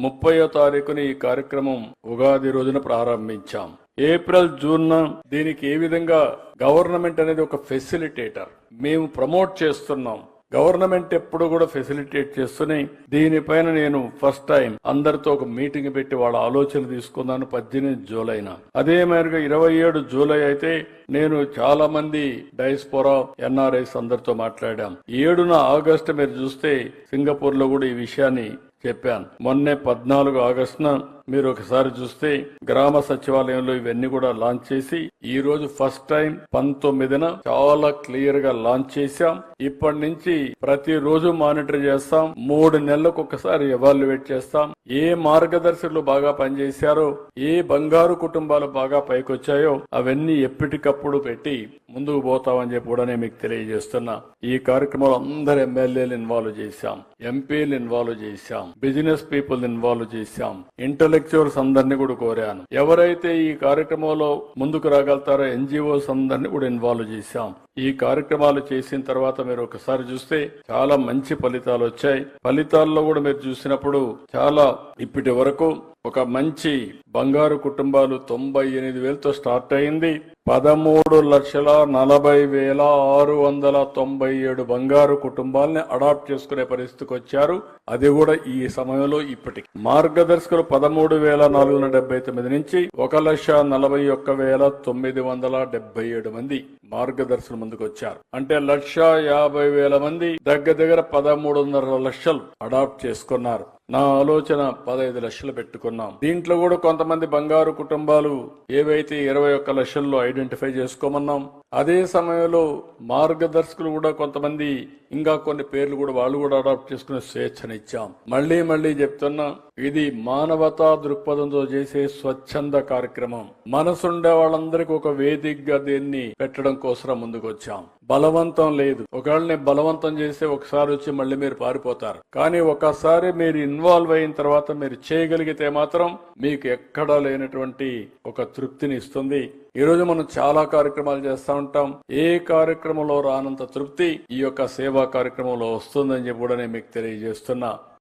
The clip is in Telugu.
30వ తారీఖున ఈ కార్యక్రమం ఉగాది రోజున ప్రారంభించాం. ఏప్రిల్, జూన్ దీనికి ఏ విధంగా గవర్నమెంట్ అనేది ఒక ఫెసిలిటేటర్ మేము ప్రమోట్ చేస్తున్నాం. గవర్నమెంట్ ఎప్పుడు కూడా ఫెసిలిటేట్ చేస్తున్నాయి. దీనిపైన నేను ఫస్ట్ టైం అందరితో ఒక మీటింగ్ పెట్టి వాళ్ళ ఆలోచన తీసుకున్నాను 18 జూలైన. అదే మేరకు 27 జూలై అయితే నేను చాలా మంది డయాస్పోరా ఎన్ఆర్ఐస్ అందరితో మాట్లాడాం. 7న ఆగస్టు మీరు చూస్తే సింగపూర్ లో కూడా ఈ విషయాన్ని చెప్పాను. మొన్నే 14 ఆగస్టున మీరు ఒకసారి చూస్తే గ్రామ సచివాలయంలో ఇవన్నీ కూడా లాంచ్ చేసి ఈ రోజు ఫస్ట్ టైం 19న చాలా క్లియర్ గా లాంచ్ చేశాం. ఇప్పటి నుంచి ప్రతిరోజు మానిటర్ చేస్తాం. 3 నెలలకు ఒకసారి ఎవాల్యుయేట్ చేస్తాం. ఏ మార్గదర్శకులు బాగా పనిచేశారో, ఏ బంగారు కుటుంబాలు బాగా పైకొచ్చాయో అవన్నీ ఎప్పటికప్పుడు పెట్టి ముందుకు పోతామని చెప్పి కూడా నేను మీకు తెలియజేస్తున్నా. ఈ కార్యక్రమంలో అందరు ఎమ్మెల్యేలు ఇన్వాల్వ్ చేశాం, ఎంపీలు ఇన్వాల్వ్ చేశాం, బిజినెస్ పీపుల్ ఇన్వాల్వ్ చేశాం, ఇంటలెక్చువల్స్ అందరినీ కూడా కోరాను. ఎవరైతే ఈ కార్యక్రమంలో ముందుకు రాగలుగుతారో ఎన్జిఓస్ అందరినీ కూడా ఇన్వాల్వ్ చేశాం. ఈ కార్యక్రమాలు చేసిన తర్వాత మీరు ఒకసారి చూస్తే చాలా మంచి ఫలితాలు వచ్చాయి. ఫలితాల్లో కూడా మీరు చూసినప్పుడు చాలా ఇప్పటి వరకు ఒక మంచి బంగారు కుటుంబాలు 98,000తో స్టార్ట్ అయింది. 13,40,697 బంగారు కుటుంబాలని అడాప్ట్ చేసుకునే పరిస్థితికి వచ్చారు. అది కూడా ఈ సమయంలో ఇప్పటికి మార్గదర్శకులు 13,479 నుంచి 1,41,977 మంది మార్గదర్శకులు ముందుకు వచ్చారు. అంటే 1,50,000 మంది దగ్గర 13.5 లక్షలు అడాప్ట్ చేసుకున్నారు. నా ఆలోచన 15 లక్షలు పెట్టుకున్నాం. దీంట్లో కూడా కొంతమంది బంగారు కుటుంబాలు ఏవైతే 21 లక్షల్లో ఐడెంటిఫై చేసుకోమన్నాం. అదే సమయంలో మార్గదర్శకులు కూడా కొంతమంది ఇంకా కొన్ని పేర్లు కూడా వాళ్ళు కూడా అడాప్ట్ చేసుకునే స్వేచ్ఛనిచ్చాం. మళ్లీ చెప్తున్నా, ఇది మానవతా దృక్పథంతో చేసే స్వచ్ఛంద కార్యక్రమం. మనసుండే వాళ్ళందరికీ ఒక వేదికగా దీన్ని పెట్టడం కోసం ముందుకు వచ్చాం. బలవంతం లేదు. ఒకవేళ బలవంతం చేస్తే ఒకసారి వచ్చి మళ్ళీ మీరు పారిపోతారు. కానీ ఒకసారి మీరు ఇన్వాల్వ్ అయిన తర్వాత మీరు చేయగలిగితే మాత్రం మీకు ఎక్కడా లేనటువంటి ఒక తృప్తిని ఇస్తుంది. ఈ రోజు మనం చాలా కార్యక్రమాలు చేస్తా ఉంటాం. ఏ కార్యక్రమంలో రానంత తృప్తి ఈ యొక్క సేవా కార్యక్రమంలో వస్తుందని చెప్పి కూడా నేను మీకు తెలియజేస్తున్నా.